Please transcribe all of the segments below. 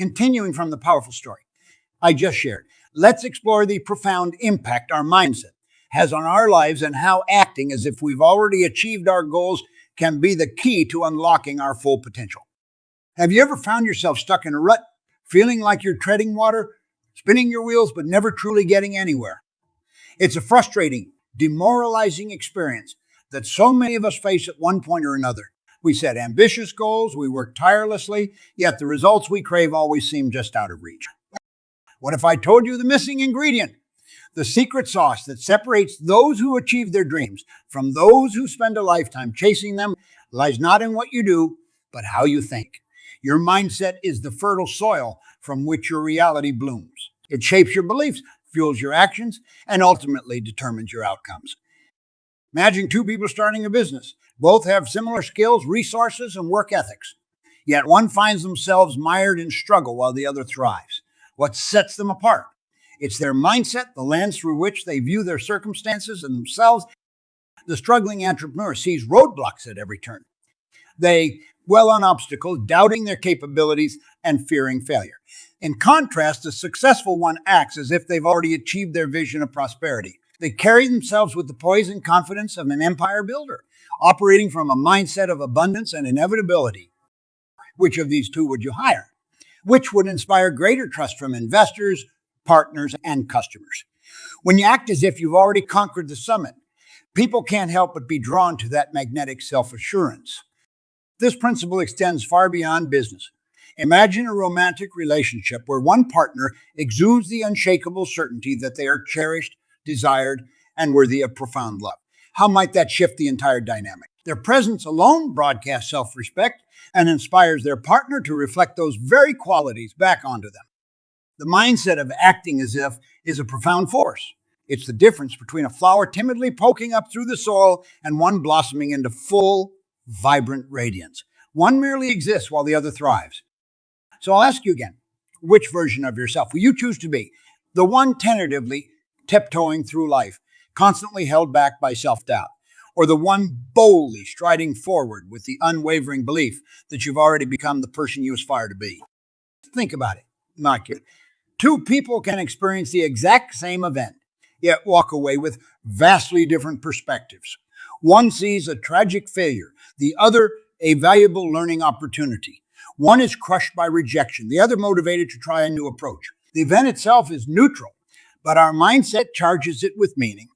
Continuing from the powerful story I just shared, let's explore the profound impact our mindset has on our lives and how acting as if we've already achieved our goals can be the key to unlocking our full potential. Have you ever found yourself stuck in a rut, feeling like you're treading water, spinning your wheels, but never truly getting anywhere? It's a frustrating, demoralizing experience that so many of us face at one point or another. We set ambitious goals, we work tirelessly, yet the results we crave always seem just out of reach. What if I told you the missing ingredient? The secret sauce that separates those who achieve their dreams from those who spend a lifetime chasing them lies not in what you do, but how you think. Your mindset is the fertile soil from which your reality blooms. It shapes your beliefs, fuels your actions, and ultimately determines your outcomes. Imagine two people starting a business. Both have similar skills, resources, and work ethics. Yet one finds themselves mired in struggle while the other thrives. What sets them apart? It's their mindset, the lens through which they view their circumstances and themselves. The struggling entrepreneur sees roadblocks at every turn. They dwell on obstacles, doubting their capabilities and fearing failure. In contrast, the successful one acts as if they've already achieved their vision of prosperity. They carry themselves with the poise and confidence of an empire builder, operating from a mindset of abundance and inevitability. Which of these two would you hire? Which would inspire greater trust from investors, partners, and customers? When you act as if you've already conquered the summit, people can't help but be drawn to that magnetic self-assurance. This principle extends far beyond business. Imagine a romantic relationship where one partner exudes the unshakable certainty that they are cherished, desired, and worthy of profound love. How might that shift the entire dynamic? Their presence alone broadcasts self-respect and inspires their partner to reflect those very qualities back onto them. The mindset of acting as if is a profound force. It's the difference between a flower timidly poking up through the soil and one blossoming into full, vibrant radiance. One merely exists while the other thrives. So I'll ask you again, which version of yourself will you choose to be? The one tentatively tiptoeing through life, constantly held back by self-doubt, or the one boldly striding forward with the unwavering belief that you've already become the person you aspire to be? Think about it. Not kidding. Two people can experience the exact same event, yet walk away with vastly different perspectives. One sees a tragic failure, the other a valuable learning opportunity. One is crushed by rejection, the other motivated to try a new approach. The event itself is neutral, but our mindset charges it with meaning.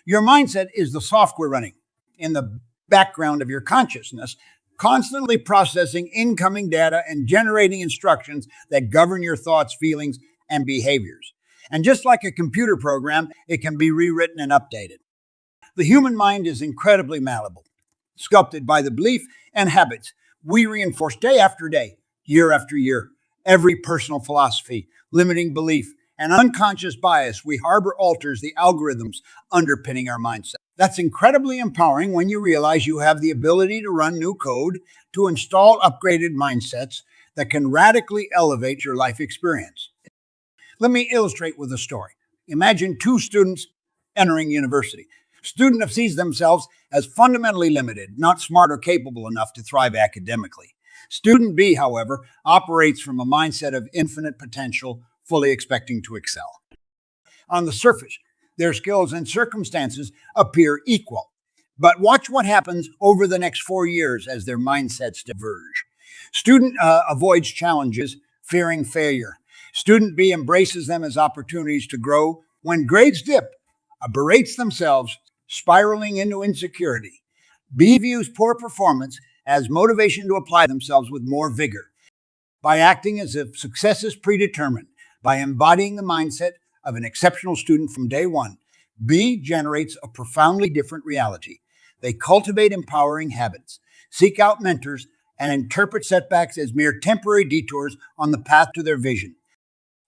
Your mindset is the software running in the background of your consciousness, constantly processing incoming data and generating instructions that govern your thoughts, feelings, and behaviors. And just like a computer program, it can be rewritten and updated. The human mind is incredibly malleable, sculpted by the belief and habits we reinforce day after day, year after year. Every personal philosophy, limiting belief, and unconscious bias we harbor alters the algorithms underpinning our mindset. That's incredibly empowering when you realize you have the ability to run new code, to install upgraded mindsets that can radically elevate your life experience. Let me illustrate with a story. Imagine two students entering university. Student F sees themselves as fundamentally limited, not smart or capable enough to thrive academically. Student B, however, operates from a mindset of infinite potential, fully expecting to excel. On the surface, their skills and circumstances appear equal. But watch what happens over the next 4 years as their mindsets diverge. Student avoids challenges, fearing failure. Student B embraces them as opportunities to grow. When grades dip, berates themselves, spiraling into insecurity. B views poor performance as motivation to apply themselves with more vigor. By acting as if success is predetermined, by embodying the mindset of an exceptional student from day one, B generates a profoundly different reality. They cultivate empowering habits, seek out mentors, and interpret setbacks as mere temporary detours on the path to their vision.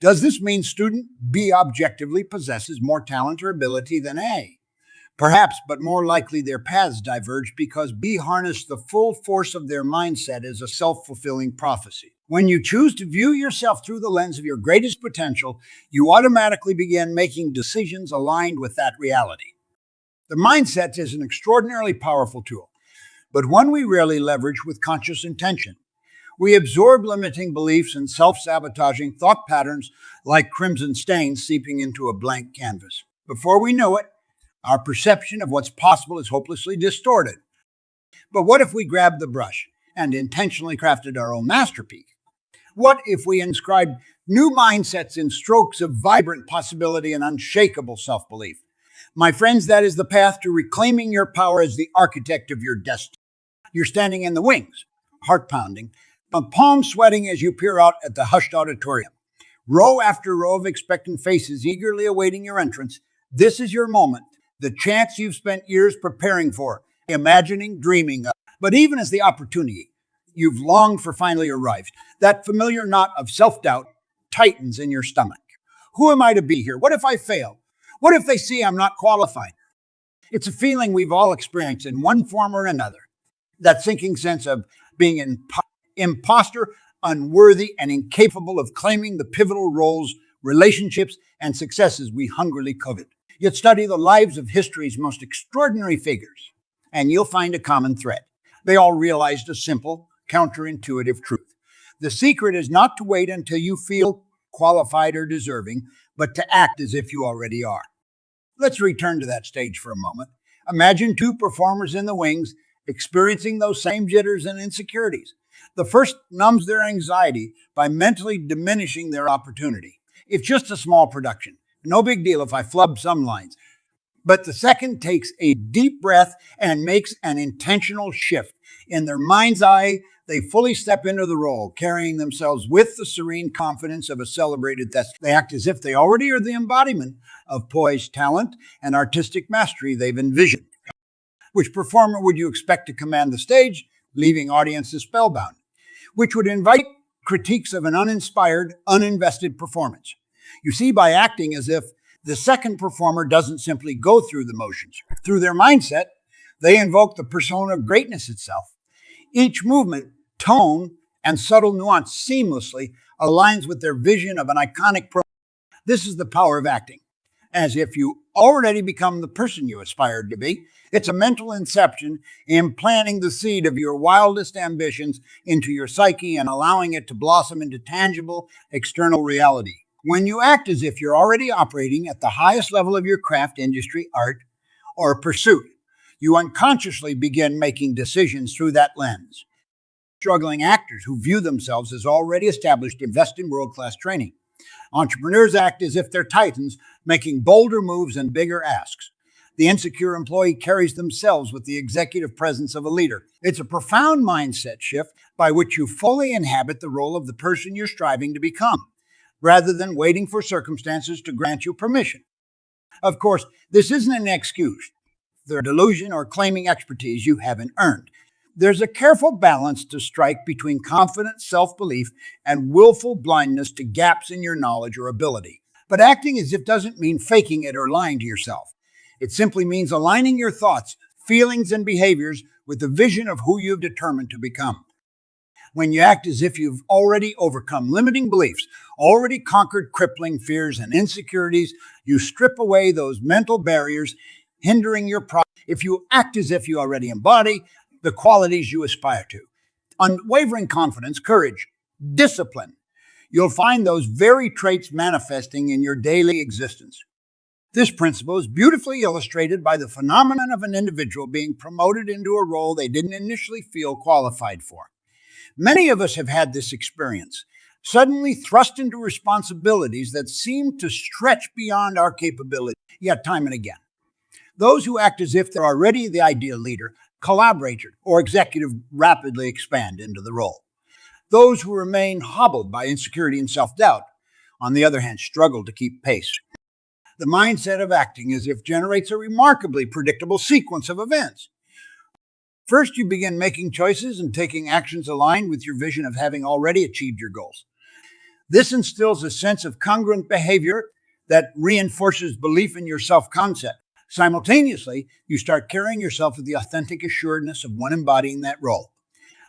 Does this mean student B objectively possesses more talent or ability than A? Perhaps, but more likely their paths diverge because B harnessed the full force of their mindset as a self-fulfilling prophecy. When you choose to view yourself through the lens of your greatest potential, you automatically begin making decisions aligned with that reality. The mindset is an extraordinarily powerful tool, but one we rarely leverage with conscious intention. We absorb limiting beliefs and self-sabotaging thought patterns like crimson stains seeping into a blank canvas. Before we know it, our perception of what's possible is hopelessly distorted. But what if we grabbed the brush and intentionally crafted our own masterpiece? What if we inscribed new mindsets in strokes of vibrant possibility and unshakable self-belief? My friends, that is the path to reclaiming your power as the architect of your destiny. You're standing in the wings, heart pounding, palms sweating as you peer out at the hushed auditorium. Row after row of expectant faces eagerly awaiting your entrance. This is your moment, the chance you've spent years preparing for, imagining, dreaming of. But even as the opportunity you've longed for finally arrives, that familiar knot of self-doubt tightens in your stomach. Who am I to be here? What if I fail? What if they see I'm not qualified? It's a feeling we've all experienced in one form or another. That sinking sense of being an imposter, unworthy, and incapable of claiming the pivotal roles, relationships, and successes we hungrily covet. Yet study the lives of history's most extraordinary figures, and you'll find a common thread. They all realized a simple, counterintuitive truth. The secret is not to wait until you feel qualified or deserving, but to act as if you already are. Let's return to that stage for a moment. Imagine two performers in the wings experiencing those same jitters and insecurities. The first numbs their anxiety by mentally diminishing their opportunity. It's just a small production. No big deal if I flub some lines. But the second takes a deep breath and makes an intentional shift. In their mind's eye, they fully step into the role, carrying themselves with the serene confidence of a celebrated thespian. They act as if they already are the embodiment of poise, talent, and artistic mastery they've envisioned. Which performer would you expect to command the stage, leaving audiences spellbound? Which would invite critiques of an uninspired, uninvested performance? You see, by acting as if the second performer doesn't simply go through the motions. Through their mindset, they invoke the persona of greatness itself. Each movement, tone, and subtle nuance seamlessly aligns with their vision of an iconic performance. This is the power of acting. As if you already become the person you aspired to be. It's a mental inception, implanting the seed of your wildest ambitions into your psyche and allowing it to blossom into tangible external reality. When you act as if you're already operating at the highest level of your craft, industry, art, or pursuit, you unconsciously begin making decisions through that lens. Struggling actors who view themselves as already established invest in world-class training. Entrepreneurs act as if they're titans, making bolder moves and bigger asks. The insecure employee carries themselves with the executive presence of a leader. It's a profound mindset shift by which you fully inhabit the role of the person you're striving to become, rather than waiting for circumstances to grant you permission. Of course, this isn't an excuse for delusion or claiming expertise you haven't earned. There's a careful balance to strike between confident self-belief and willful blindness to gaps in your knowledge or ability. But acting as if doesn't mean faking it or lying to yourself. It simply means aligning your thoughts, feelings, and behaviors with the vision of who you've determined to become. When you act as if you've already overcome limiting beliefs, already conquered crippling fears and insecurities, you strip away those mental barriers hindering your progress. If you act as if you already embody the qualities you aspire to, unwavering confidence, courage, discipline, you'll find those very traits manifesting in your daily existence. This principle is beautifully illustrated by the phenomenon of an individual being promoted into a role they didn't initially feel qualified for. Many of us have had this experience, suddenly thrust into responsibilities that seem to stretch beyond our capability, yet time and again. Those who act as if they're already the ideal leader, collaborator, or executive rapidly expand into the role. Those who remain hobbled by insecurity and self-doubt, on the other hand, struggle to keep pace. The mindset of acting as if generates a remarkably predictable sequence of events. First, you begin making choices and taking actions aligned with your vision of having already achieved your goals. This instills a sense of congruent behavior that reinforces belief in your self-concept. Simultaneously, you start carrying yourself with the authentic assuredness of one embodying that role.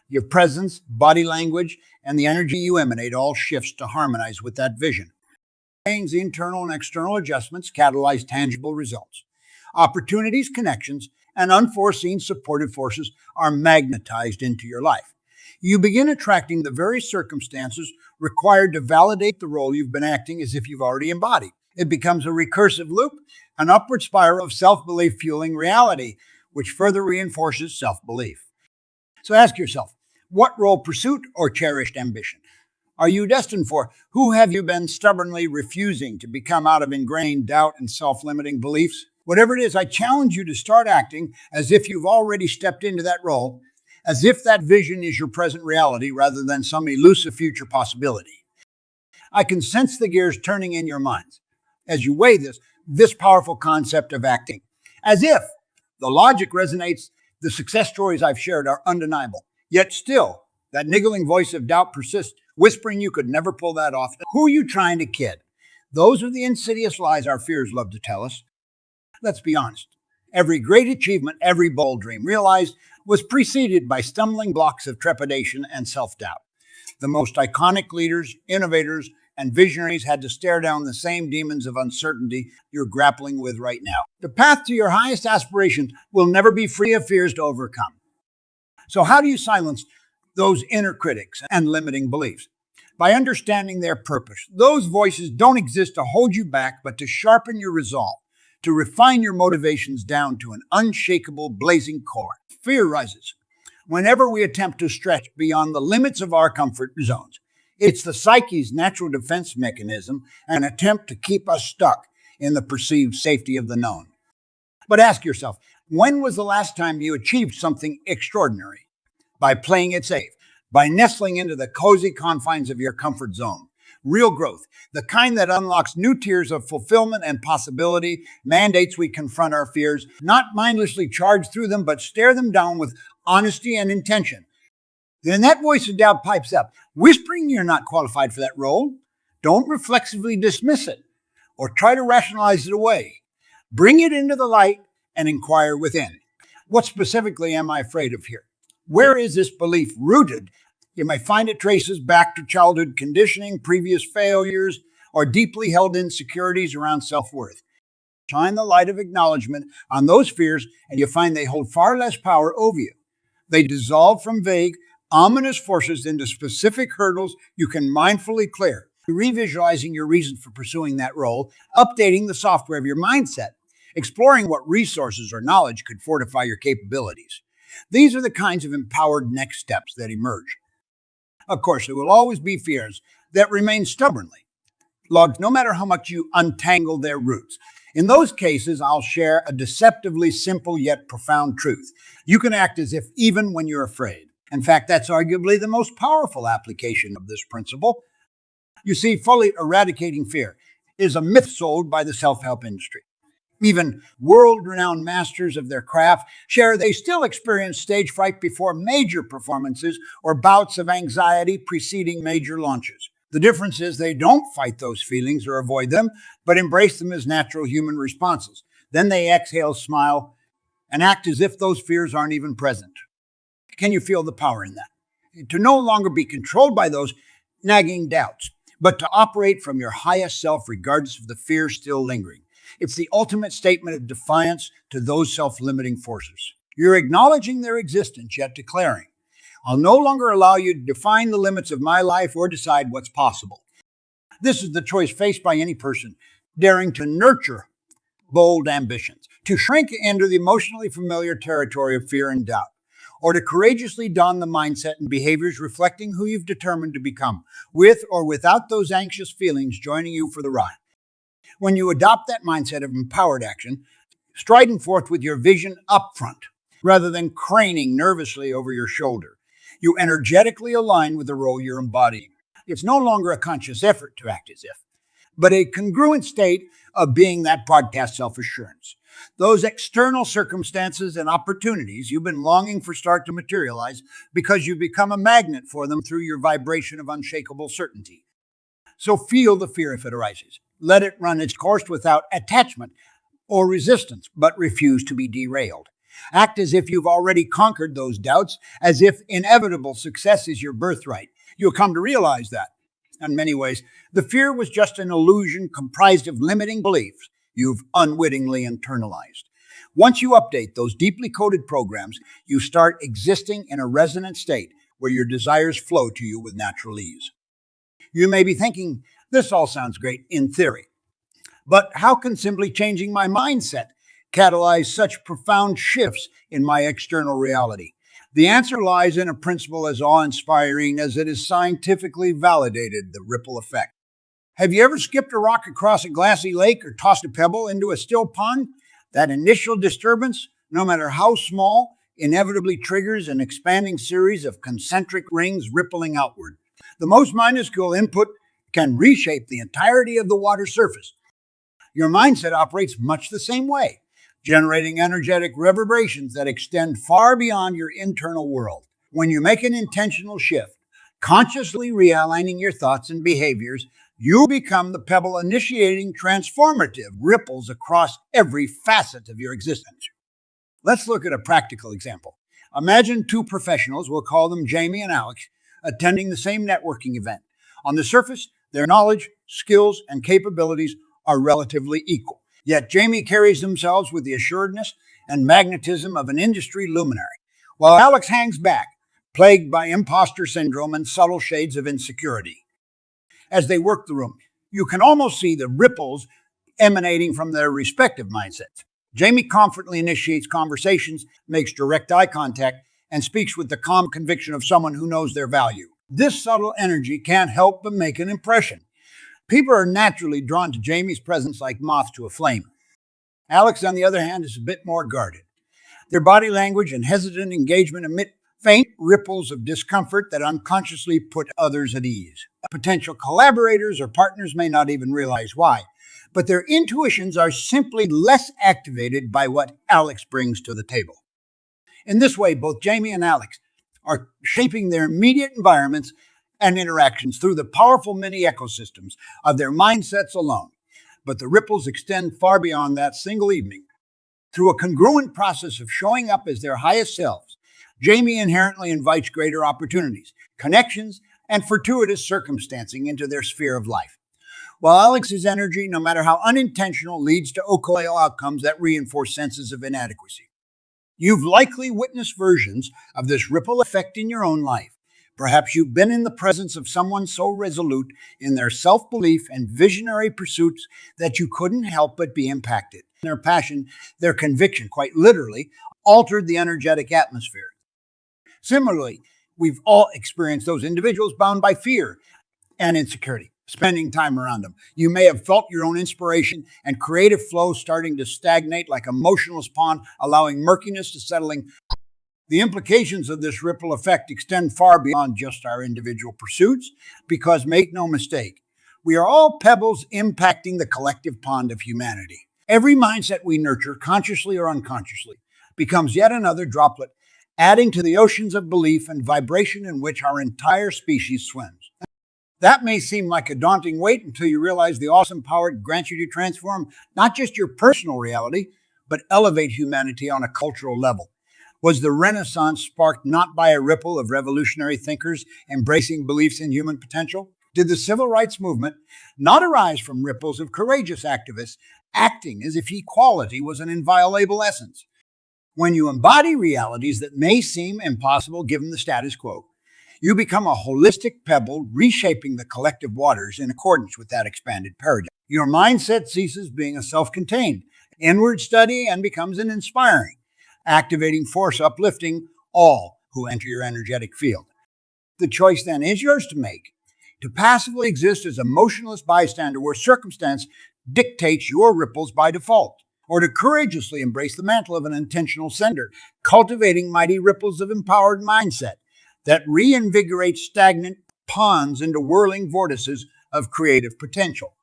Your presence, body language, and the energy you emanate all shifts to harmonize with that vision. The internal and external adjustments catalyze tangible results. Opportunities, connections, and unforeseen supportive forces are magnetized into your life. You begin attracting the very circumstances required to validate the role you've been acting as if you've already embodied. It becomes a recursive loop, an upward spiral of self-belief fueling reality, which further reinforces self-belief. So ask yourself, what role, pursuit, or cherished ambition are you destined for? Who have you been stubbornly refusing to become out of ingrained doubt and self-limiting beliefs? Whatever it is, I challenge you to start acting as if you've already stepped into that role, as if that vision is your present reality rather than some elusive future possibility. I can sense the gears turning in your minds as you weigh this powerful concept of acting. As if the logic resonates, the success stories I've shared are undeniable. Yet still, that niggling voice of doubt persists, whispering you could never pull that off. Who are you trying to kid? Those are the insidious lies our fears love to tell us. Let's be honest. Every great achievement, every bold dream realized was preceded by stumbling blocks of trepidation and self-doubt. The most iconic leaders, innovators, and visionaries had to stare down the same demons of uncertainty you're grappling with right now. The path to your highest aspirations will never be free of fears to overcome. So how do you silence those inner critics and limiting beliefs? By understanding their purpose. Those voices don't exist to hold you back, but to sharpen your resolve, to refine your motivations down to an unshakable, blazing core. Fear rises whenever we attempt to stretch beyond the limits of our comfort zones. It's the psyche's natural defense mechanism, an attempt to keep us stuck in the perceived safety of the known. But ask yourself, when was the last time you achieved something extraordinary? By playing it safe, by nestling into the cozy confines of your comfort zone. Real growth, the kind that unlocks new tiers of fulfillment and possibility, mandates we confront our fears, not mindlessly charge through them, but stare them down with honesty and intention. Then that voice of doubt pipes up, whispering you're not qualified for that role. Don't reflexively dismiss it or try to rationalize it away. Bring it into the light and inquire within. What specifically am I afraid of here? Where is this belief rooted? You may find it traces back to childhood conditioning, previous failures, or deeply held insecurities around self-worth. Shine the light of acknowledgement on those fears, and you find they hold far less power over you. They dissolve from vague, ominous forces into specific hurdles you can mindfully clear, revisualizing your reason for pursuing that role, updating the software of your mindset, exploring what resources or knowledge could fortify your capabilities. These are the kinds of empowered next steps that emerge. Of course, there will always be fears that remain stubbornly lodged, no matter how much you untangle their roots. In those cases, I'll share a deceptively simple yet profound truth. You can act as if even when you're afraid. In fact, that's arguably the most powerful application of this principle. You see, fully eradicating fear is a myth sold by the self-help industry. Even world-renowned masters of their craft share they still experience stage fright before major performances or bouts of anxiety preceding major launches. The difference is they don't fight those feelings or avoid them, but embrace them as natural human responses. Then they exhale, smile, and act as if those fears aren't even present. Can you feel the power in that? To no longer be controlled by those nagging doubts, but to operate from your highest self regardless of the fear still lingering. It's the ultimate statement of defiance to those self-limiting forces. You're acknowledging their existence, yet declaring, I'll no longer allow you to define the limits of my life or decide what's possible. This is the choice faced by any person daring to nurture bold ambitions, to shrink into the emotionally familiar territory of fear and doubt, or to courageously don the mindset and behaviors reflecting who you've determined to become, with or without those anxious feelings joining you for the ride. When you adopt that mindset of empowered action, striding forth with your vision up front, rather than craning nervously over your shoulder, you energetically align with the role you're embodying. It's no longer a conscious effort to act as if, but a congruent state of being that broadcast self-assurance. Those external circumstances and opportunities you've been longing for start to materialize because you become a magnet for them through your vibration of unshakable certainty. So feel the fear if it arises. Let it run its course without attachment or resistance, but refuse to be derailed. Act as if you've already conquered those doubts, as if inevitable success is your birthright. You'll come to realize that, in many ways, the fear was just an illusion comprised of limiting beliefs you've unwittingly internalized. Once you update those deeply coded programs, you start existing in a resonant state where your desires flow to you with natural ease. You may be thinking, this all sounds great in theory, but how can simply changing my mindset catalyze such profound shifts in my external reality? The answer lies in a principle as awe-inspiring as it is scientifically validated, the ripple effect. Have you ever skipped a rock across a glassy lake or tossed a pebble into a still pond? That initial disturbance, no matter how small, inevitably triggers an expanding series of concentric rings rippling outward. The most minuscule input can reshape the entirety of the water surface. Your mindset operates much the same way, generating energetic reverberations that extend far beyond your internal world. When you make an intentional shift, consciously realigning your thoughts and behaviors, you become the pebble initiating transformative ripples across every facet of your existence. Let's look at a practical example. Imagine two professionals, we'll call them Jamie and Alex, attending the same networking event. On the surface, their knowledge, skills, and capabilities are relatively equal. Yet Jamie carries themselves with the assuredness and magnetism of an industry luminary, while Alex hangs back, plagued by imposter syndrome and subtle shades of insecurity. As they work the room, you can almost see the ripples emanating from their respective mindsets. Jamie confidently initiates conversations, makes direct eye contact, and speaks with the calm conviction of someone who knows their value. This subtle energy can't help but make an impression. People are naturally drawn to Jamie's presence like moths to a flame. Alex, on the other hand, is a bit more guarded. Their body language and hesitant engagement emit faint ripples of discomfort that unconsciously put others at ease. Potential collaborators or partners may not even realize why, but their intuitions are simply less activated by what Alex brings to the table. In this way, both Jamie and Alex are shaping their immediate environments and interactions through the powerful mini ecosystems of their mindsets alone. But the ripples extend far beyond that single evening. Through a congruent process of showing up as their highest selves, Jamie inherently invites greater opportunities, connections, and fortuitous circumstancing into their sphere of life. While Alex's energy, no matter how unintentional, leads to occult outcomes that reinforce senses of inadequacy. You've likely witnessed versions of this ripple effect in your own life. Perhaps you've been in the presence of someone so resolute in their self-belief and visionary pursuits that you couldn't help but be impacted. Their passion, their conviction, quite literally, altered the energetic atmosphere. Similarly, we've all experienced those individuals bound by fear and insecurity, spending time around them. You may have felt your own inspiration and creative flow starting to stagnate like a motionless pond, allowing murkiness to settle in. The implications of this ripple effect extend far beyond just our individual pursuits, because make no mistake, we are all pebbles impacting the collective pond of humanity. Every mindset we nurture, consciously or unconsciously, becomes yet another droplet, adding to the oceans of belief and vibration in which our entire species swims. That may seem like a daunting weight until you realize the awesome power it grants you to transform not just your personal reality, but elevate humanity on a cultural level. Was the Renaissance sparked not by a ripple of revolutionary thinkers embracing beliefs in human potential? Did the civil rights movement not arise from ripples of courageous activists acting as if equality was an inviolable essence? When you embody realities that may seem impossible given the status quo, you become a holistic pebble reshaping the collective waters in accordance with that expanded paradigm. Your mindset ceases being a self-contained inward study and becomes an inspiring, activating force uplifting all who enter your energetic field. The choice then is yours to make, to passively exist as a motionless bystander where circumstance dictates your ripples by default, or to courageously embrace the mantle of an intentional sender, cultivating mighty ripples of empowered mindset that reinvigorate stagnant ponds into whirling vortices of creative potential.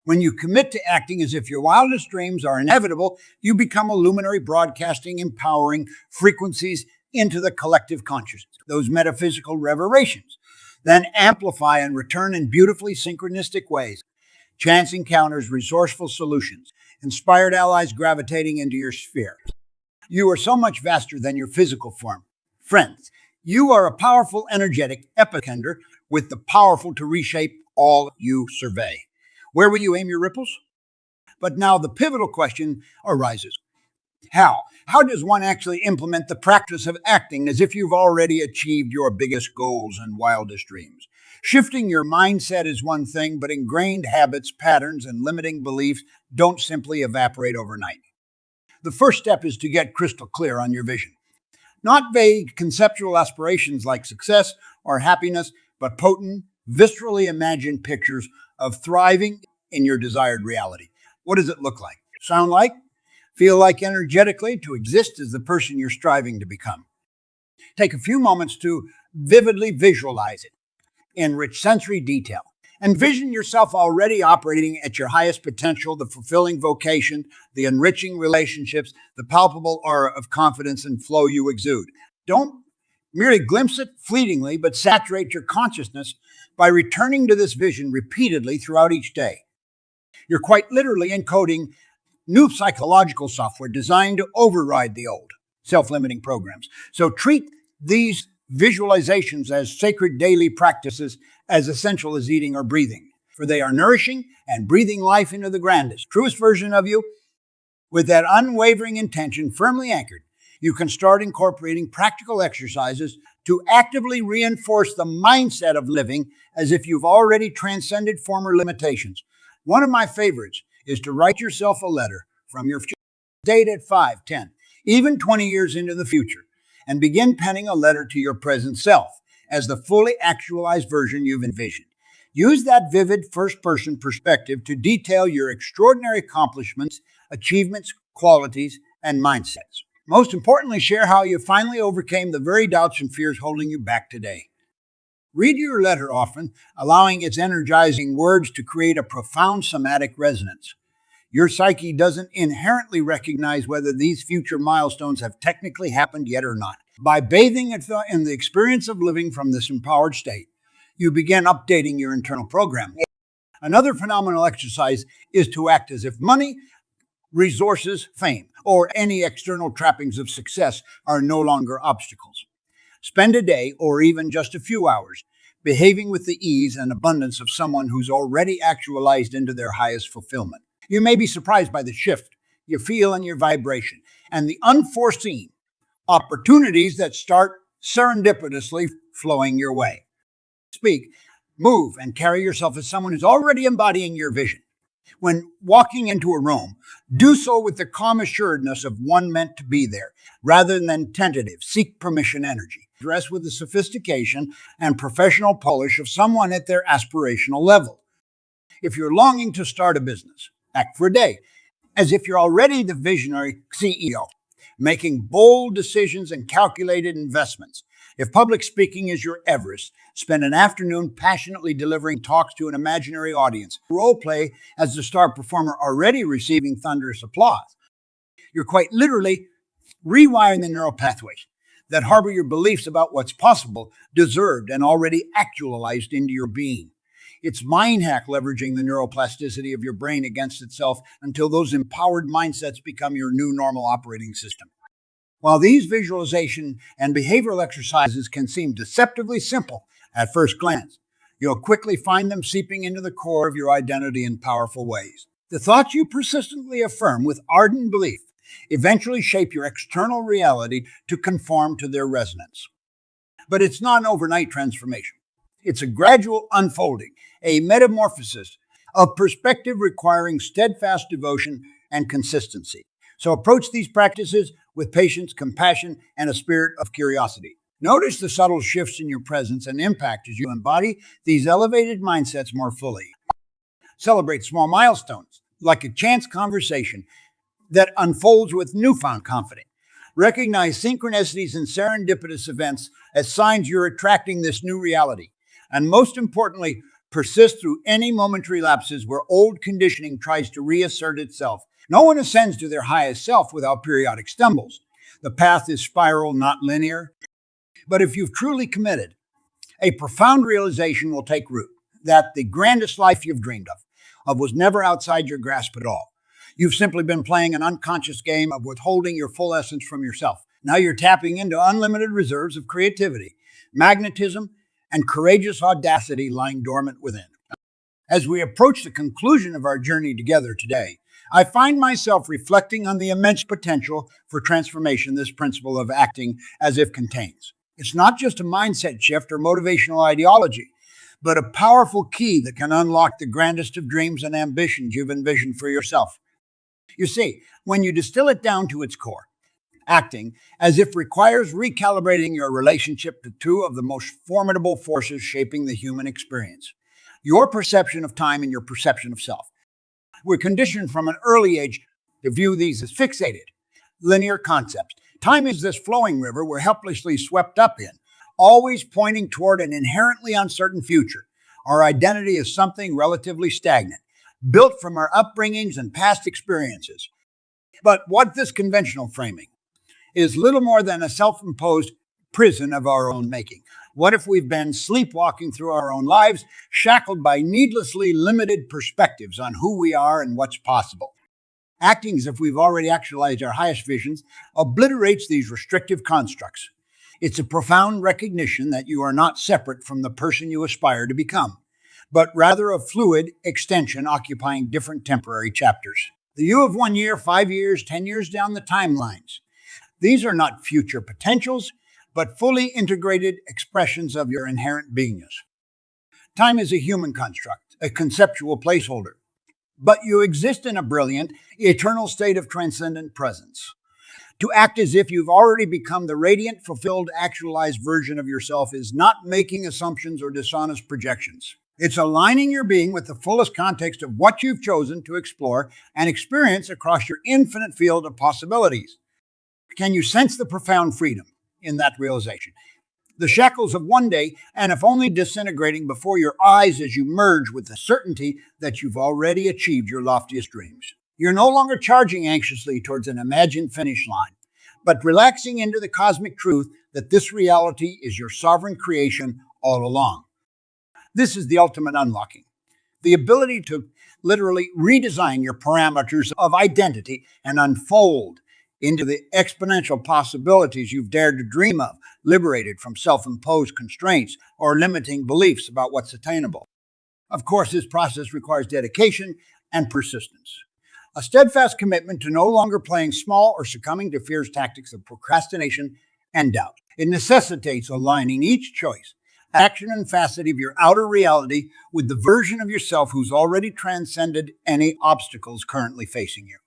When you commit to acting as if your wildest dreams are inevitable, you become a luminary broadcasting empowering frequencies into the collective consciousness. Those metaphysical reverberations then amplify and return in beautifully synchronistic ways. Chance encounters, resourceful solutions, inspired allies gravitating into your sphere. You are so much vaster than your physical form. Friends, you are a powerful, energetic epicenter with the powerful to reshape all you survey. Where will you aim your ripples? But now the pivotal question arises. How? How does one actually implement the practice of acting as if you've already achieved your biggest goals and wildest dreams? Shifting your mindset is one thing, but ingrained habits, patterns, and limiting beliefs don't simply evaporate overnight. The first step is to get crystal clear on your vision. Not vague conceptual aspirations like success or happiness, but potent, viscerally imagined pictures of thriving in your desired reality. What does it look like? Sound like? Feel like energetically to exist as the person you're striving to become. Take a few moments to vividly visualize it in rich sensory detail. Envision yourself already operating at your highest potential, the fulfilling vocation, the enriching relationships, the palpable aura of confidence and flow you exude. Don't merely glimpse it fleetingly, but saturate your consciousness by returning to this vision repeatedly throughout each day. You're quite literally encoding new psychological software designed to override the old self-limiting programs. So treat these visualizations as sacred daily practices as essential as eating or breathing, for they are nourishing and breathing life into the grandest, truest version of you. With that unwavering intention firmly anchored, you can start incorporating practical exercises to actively reinforce the mindset of living as if you've already transcended former limitations. One of my favorites is to write yourself a letter from your future date at 5, 10, even 20 years into the future, and begin penning a letter to your present self as the fully actualized version you've envisioned. Use that vivid first-person perspective to detail your extraordinary accomplishments, achievements, qualities, and mindsets. Most importantly, share how you finally overcame the very doubts and fears holding you back today. Read your letter often, allowing its energizing words to create a profound somatic resonance. Your psyche doesn't inherently recognize whether these future milestones have technically happened yet or not. By bathing in the experience of living from this empowered state, you begin updating your internal program. Another phenomenal exercise is to act as if money, resources, fame, or any external trappings of success are no longer obstacles. Spend a day, or even just a few hours, behaving with the ease and abundance of someone who's already actualized into their highest fulfillment. You may be surprised by the shift you feel in your vibration and the unforeseen opportunities that start serendipitously flowing your way. Speak, move, and carry yourself as someone who's already embodying your vision. When walking into a room, do so with the calm assuredness of one meant to be there, rather than tentative, seek permission energy. Dress with the sophistication and professional polish of someone at their aspirational level. If you're longing to start a business, act for a day, as if you're already the visionary CEO, making bold decisions and calculated investments. If public speaking is your Everest, spend an afternoon passionately delivering talks to an imaginary audience. Role play as the star performer already receiving thunderous applause. You're quite literally rewiring the neural pathways that harbor your beliefs about what's possible, deserved, and already actualized into your being. It's mind hack leveraging the neuroplasticity of your brain against itself until those empowered mindsets become your new normal operating system. While these visualization and behavioral exercises can seem deceptively simple at first glance, you'll quickly find them seeping into the core of your identity in powerful ways. The thoughts you persistently affirm with ardent belief eventually shape your external reality to conform to their resonance. But it's not an overnight transformation. It's a gradual unfolding, a metamorphosis of perspective requiring steadfast devotion and consistency. So approach these practices with patience, compassion, and a spirit of curiosity. Notice the subtle shifts in your presence and impact as you embody these elevated mindsets more fully. Celebrate small milestones, like a chance conversation that unfolds with newfound confidence. Recognize synchronicities and serendipitous events as signs you're attracting this new reality. And most importantly, persist through any momentary lapses where old conditioning tries to reassert itself. No one ascends to their highest self without periodic stumbles. The path is spiral, not linear. But if you've truly committed, a profound realization will take root that the grandest life you've dreamed of was never outside your grasp at all. You've simply been playing an unconscious game of withholding your full essence from yourself. Now you're tapping into unlimited reserves of creativity, magnetism, and courageous audacity lying dormant within. As we approach the conclusion of our journey together today, I find myself reflecting on the immense potential for transformation this principle of acting as if contains. It's not just a mindset shift or motivational ideology, but a powerful key that can unlock the grandest of dreams and ambitions you've envisioned for yourself. You see, when you distill it down to its core, acting as if requires recalibrating your relationship to two of the most formidable forces shaping the human experience: your perception of time and your perception of self. We're conditioned from an early age to view these as fixated, linear concepts. Time is this flowing river we're helplessly swept up in, always pointing toward an inherently uncertain future. Our identity is something relatively stagnant, built from our upbringings and past experiences. But what this conventional framing is little more than a self-imposed prison of our own making. What if we've been sleepwalking through our own lives, shackled by needlessly limited perspectives on who we are and what's possible? Acting as if we've already actualized our highest visions obliterates these restrictive constructs. It's a profound recognition that you are not separate from the person you aspire to become, but rather a fluid extension occupying different temporary chapters. The you of 1 year, 5 years, 10 years down the timelines. These are not future potentials, but fully integrated expressions of your inherent beingness. Time is a human construct, a conceptual placeholder, but you exist in a brilliant, eternal state of transcendent presence. To act as if you've already become the radiant, fulfilled, actualized version of yourself is not making assumptions or dishonest projections. It's aligning your being with the fullest context of what you've chosen to explore and experience across your infinite field of possibilities. Can you sense the profound freedom in that realization? The shackles of one day, and if only disintegrating before your eyes as you merge with the certainty that you've already achieved your loftiest dreams. You're no longer charging anxiously towards an imagined finish line, but relaxing into the cosmic truth that this reality is your sovereign creation all along. This is the ultimate unlocking. The ability to literally redesign your parameters of identity and unfold into the exponential possibilities you've dared to dream of, liberated from self-imposed constraints or limiting beliefs about what's attainable. Of course, this process requires dedication and persistence. A steadfast commitment to no longer playing small or succumbing to fear's tactics of procrastination and doubt. It necessitates aligning each choice, action, and facet of your outer reality with the version of yourself who's already transcended any obstacles currently facing you.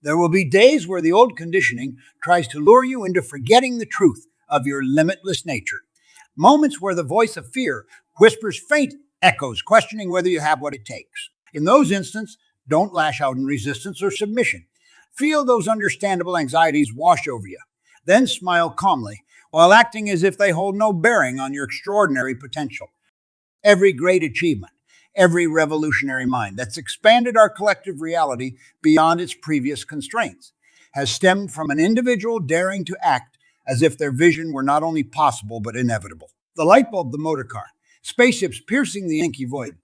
There will be days where the old conditioning tries to lure you into forgetting the truth of your limitless nature. Moments where the voice of fear whispers faint echoes, questioning whether you have what it takes. In those instances, don't lash out in resistance or submission. Feel those understandable anxieties wash over you. Then smile calmly, while acting as if they hold no bearing on your extraordinary potential. Every great achievement, every revolutionary mind that's expanded our collective reality beyond its previous constraints has stemmed from an individual daring to act as if their vision were not only possible but inevitable. The light bulb, the motor car, spaceships piercing the inky void.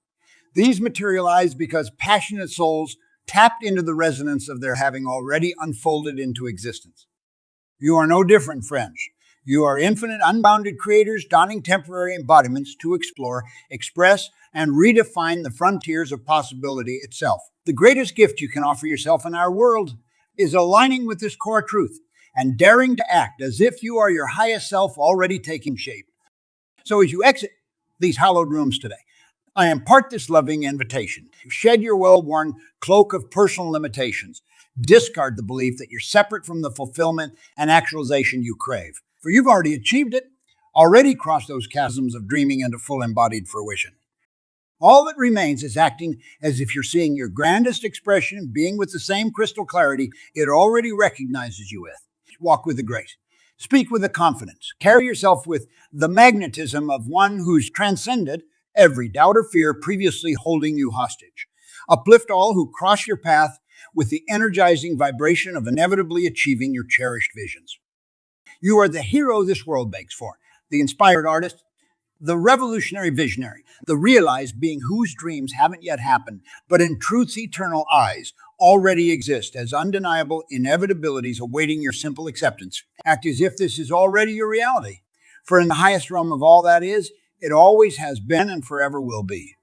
These materialized because passionate souls tapped into the resonance of their having already unfolded into existence. You are no different, friends. You are infinite, unbounded creators donning temporary embodiments to explore, express, and redefine the frontiers of possibility itself. The greatest gift you can offer yourself in our world is aligning with this core truth and daring to act as if you are your highest self already taking shape. So as you exit these hallowed rooms today, I impart this loving invitation. Shed your well-worn cloak of personal limitations. Discard the belief that you're separate from the fulfillment and actualization you crave. For you've already achieved it, already crossed those chasms of dreaming into full embodied fruition. All that remains is acting as if you're seeing your grandest expression, being with the same crystal clarity it already recognizes you with. Walk with the grace. Speak with the confidence. Carry yourself with the magnetism of one who's transcended every doubt or fear previously holding you hostage. Uplift all who cross your path with the energizing vibration of inevitably achieving your cherished visions. You are the hero this world begs for, the inspired artist, the revolutionary visionary, the realized being whose dreams haven't yet happened, but in truth's eternal eyes already exist as undeniable inevitabilities awaiting your simple acceptance. Act as if this is already your reality, for in the highest realm of all that is, it always has been and forever will be.